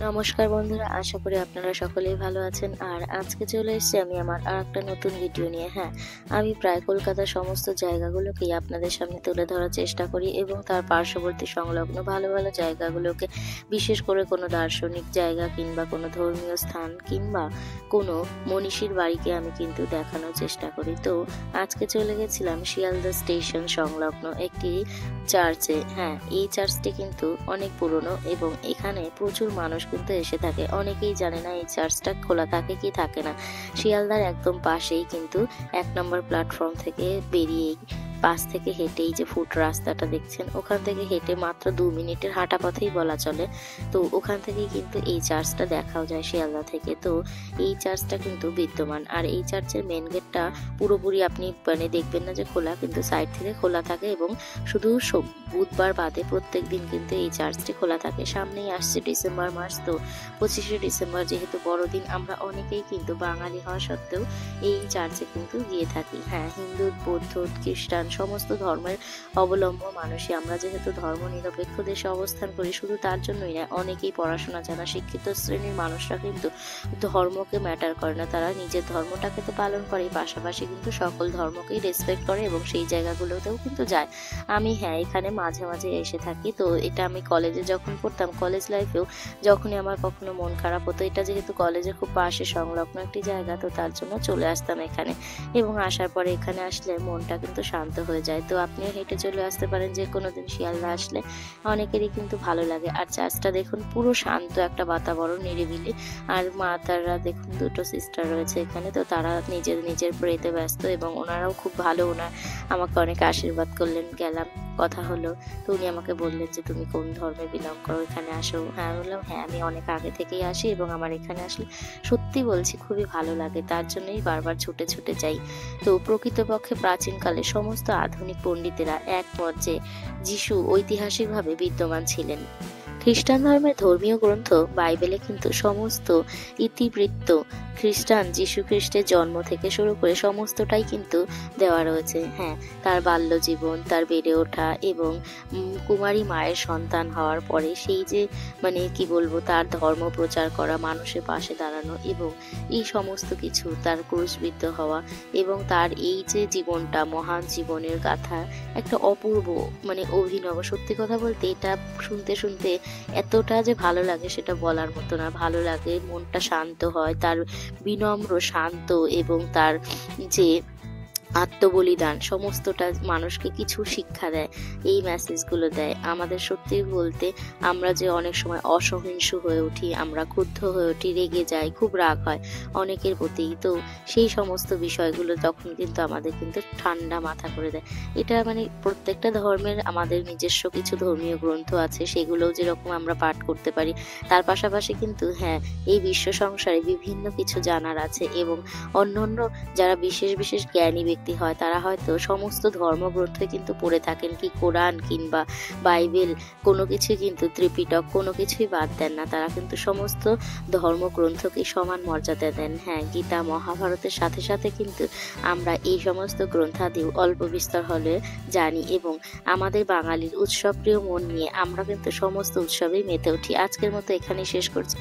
নমস্কার বন্ধুরা, আশা করি আপনারা সকলেই ভালো আছেন। আর আজকে চলে এসেছি আমি আমার আরেকটা নতুন ভিডিও নিয়ে। আমি প্রায় কলকাতার সমস্ত জায়গাগুলোকেই আপনাদের সামনে তুলে ধরার চেষ্টা করি এবং তার পার্শ্ববর্তী সংলগ্ন ভালো ভালো জায়গাগুলোকে, বিশেষ করে কোনো দার্শনিক জায়গা কিংবা কোনো ধর্মীয় স্থান কিংবা কোনো মনীষীর বাড়িকে আমি কিন্তু দেখানোর চেষ্টা করি। তো আজকে চলে গেছিলাম শিয়ালদা স্টেশন সংলগ্ন একটি চার্চে। এই চার্চটি কিন্তু অনেক পুরনো এবং এখানে প্রচুর মানুষ কিন্তু এসে থাকে। অনেকেই জানে না এই চার্চটা খোলা থাকে কি থাকে না। শিয়ালদার একদম পাশেই কিন্তু ১ নম্বর প্ল্যাটফর্ম থেকে বেরিয়েই পাশ থেকে হেঁটেই যে ফুট রাস্তাটা দেখছেন, ওখান থেকে হেঁটে মাত্র ২ মিনিটের হাঁটা পথেই বলা চলে। তো ওখান থেকেই কিন্তু এই চার্চটা দেখাও যায় শিয়ালদা থেকে। তো এই চার্চটা কিন্তু বিদ্যমান, আর এই চার্চের মেন গেটটা পুরোপুরি আপনি দেখবেন না যে খোলা, কিন্তু সাইড থেকে খোলা থাকে এবং শুধু বুধবার বাদে প্রত্যেক দিন কিন্তু এই চার্চটি খোলা থাকে। সামনেই আসছে ডিসেম্বর মাস, তো ২৫শে ডিসেম্বর যেহেতু বড়দিন, আমরা অনেকেই কিন্তু বাঙালি হওয়া সত্ত্বেও এই চার্চে কিন্তু গিয়ে থাকি। হিন্দু, বৌদ্ধ, খ্রিস্টান সমস্ত ধর্মের অবলম্বন মানুষই আমরা, যেহেতু ধর্ম নিরপেক্ষ দেশে অবস্থান করি, শুধু তার জন্যই না, অনেকেই পড়াশোনা জানা শিক্ষিত শ্রেণীর মানুষরা কিন্তু ধর্মকে ম্যাটার করে না। তারা নিজের ধর্মটাকে তো পালন করে, পাশাপাশি কিন্তু সকল ধর্মকেই রেসপেক্ট করে এবং সেই জায়গাগুলোতেও কিন্তু যায়। আমি এখানে মাঝে মাঝে এসে থাকি। তো এটা আমি কলেজে যখন পড়তাম, কলেজ লাইফেও যখনই আমার কখনো মন খারাপ হতো, এটা যেহেতু কলেজের খুব পাশে সংলগ্ন একটি জায়গা, তো তার জন্য চলে আসতাম এখানে। এবং আসার পরে এখানে আসলে মনটা কিন্তু শান্ত হয়ে যায়। তো আপনিও হেঁটে চলে আসতে পারেন যে কোনো দিন শিয়ালদা আসলে, অনেকেরই কিন্তু ভালো লাগে। আর চার্চটা দেখুন, পুরো শান্ত একটা বাতাবরণ, নিরিবিলি। আর মা তারা দেখুন, দুটো সিস্টার রয়েছে এখানে, তো তারা নিজের প্রেতে ব্যস্ত এবং ওনারাও খুব ভালো। আমাকে অনেক আশীর্বাদ করলেন, গেলাম, কথা হলো। তো উনি আমাকে বললেন যে তুমি কোন ধর্মে বিলং করো, এখানে আসো। বললাম আমি অনেক আগে থেকেই আসি এবং আমার এখানে আসলে সত্যি বলছি খুবই ভালো লাগে, তার জন্যই বারবার ছুটে ছুটে যাই। তো প্রকৃতপক্ষে প্রাচীনকালে সমস্ত আধুনিক পণ্ডিতেরা একমত যে যিশু ঐতিহাসিকভাবে বিদ্যমান ছিলেন। খ্রিস্টান ধর্মের ধর্মীয় গ্রন্থ বাইবেলে কিন্তু সমস্ত ইতিবৃত্ত খ্রিস্টান যীশু খ্রিস্টের জন্ম থেকে শুরু করে সমস্তটাই কিন্তু দেওয়া রয়েছে। তার বাল্য জীবন, তার বেড়ে ওঠা এবং কুমারী মায়ের সন্তান হওয়ার পরে সেই যে কি বলবো, তার ধর্ম প্রচার করা, মানুষের পাশে দাঁড়ানো এবং এই সমস্ত কিছু, তার ক্রুশবিদ্ধ হওয়া এবং তার এই যে জীবনটা, মহান জীবনের গাথা, একটা অপূর্ব অভিনব। সত্যি কথা বলতে এটা শুনতে শুনতে এতটা যে ভালো লাগে সেটা বলার মতো না। ভালো লাগে, মনটা শান্ত হয়। তার বিনম্র, শান্ত এবং তার যে আত্মবলিদান, সমস্তটা মানুষকে কিছু শিক্ষা দেয়, এই মেসেজগুলো দেয় আমাদের। সত্যি বলতে আমরা যে অনেক সময় অসহিষ্ণু হয়ে উঠি, আমরা ক্রুদ্ধ হয়ে উঠি, রেগে যাই, খুব রাগ হয় অনেকের প্রতি, তো সেই সমস্ত বিষয়গুলো তখন কিন্তু আমাদের কিন্তু ঠান্ডা মাথা করে দেয়। এটা প্রত্যেকটা ধর্মের আমাদের নিজস্ব কিছু ধর্মীয় গ্রন্থ আছে, সেগুলোও যেরকম আমরা পাঠ করতে পারি, তার পাশাপাশি কিন্তু এই বিশ্ব সংসারে বিভিন্ন কিছু জানার আছে। এবং অন্যান্য যারা বিশেষ বিশেষ জ্ঞানী ব্যক্তি হয়, তারা হয়তো সমস্ত ধর্মগ্রন্থই কিন্তু পড়ে থাকেন, কি কোরআন কিংবা বাইবেল, কোনো কিছুই কিন্তু, ত্রিপিটক, কোনো কিছুই বাদ দেন না। তারা কিন্তু সমস্ত ধর্মগ্রন্থকে সমান মর্যাদা দেন। গীতা, মহাভারতের সাথে সাথে কিন্তু আমরা এই সমস্ত গ্রন্থাদিও অল্প বিস্তর হলে জানি এবং আমাদের বাঙালির উৎসবপ্রিয় মন নিয়ে আমরা কিন্তু সমস্ত উৎসবেই মেতে উঠি। আজকের মতো এখানেই শেষ করছি।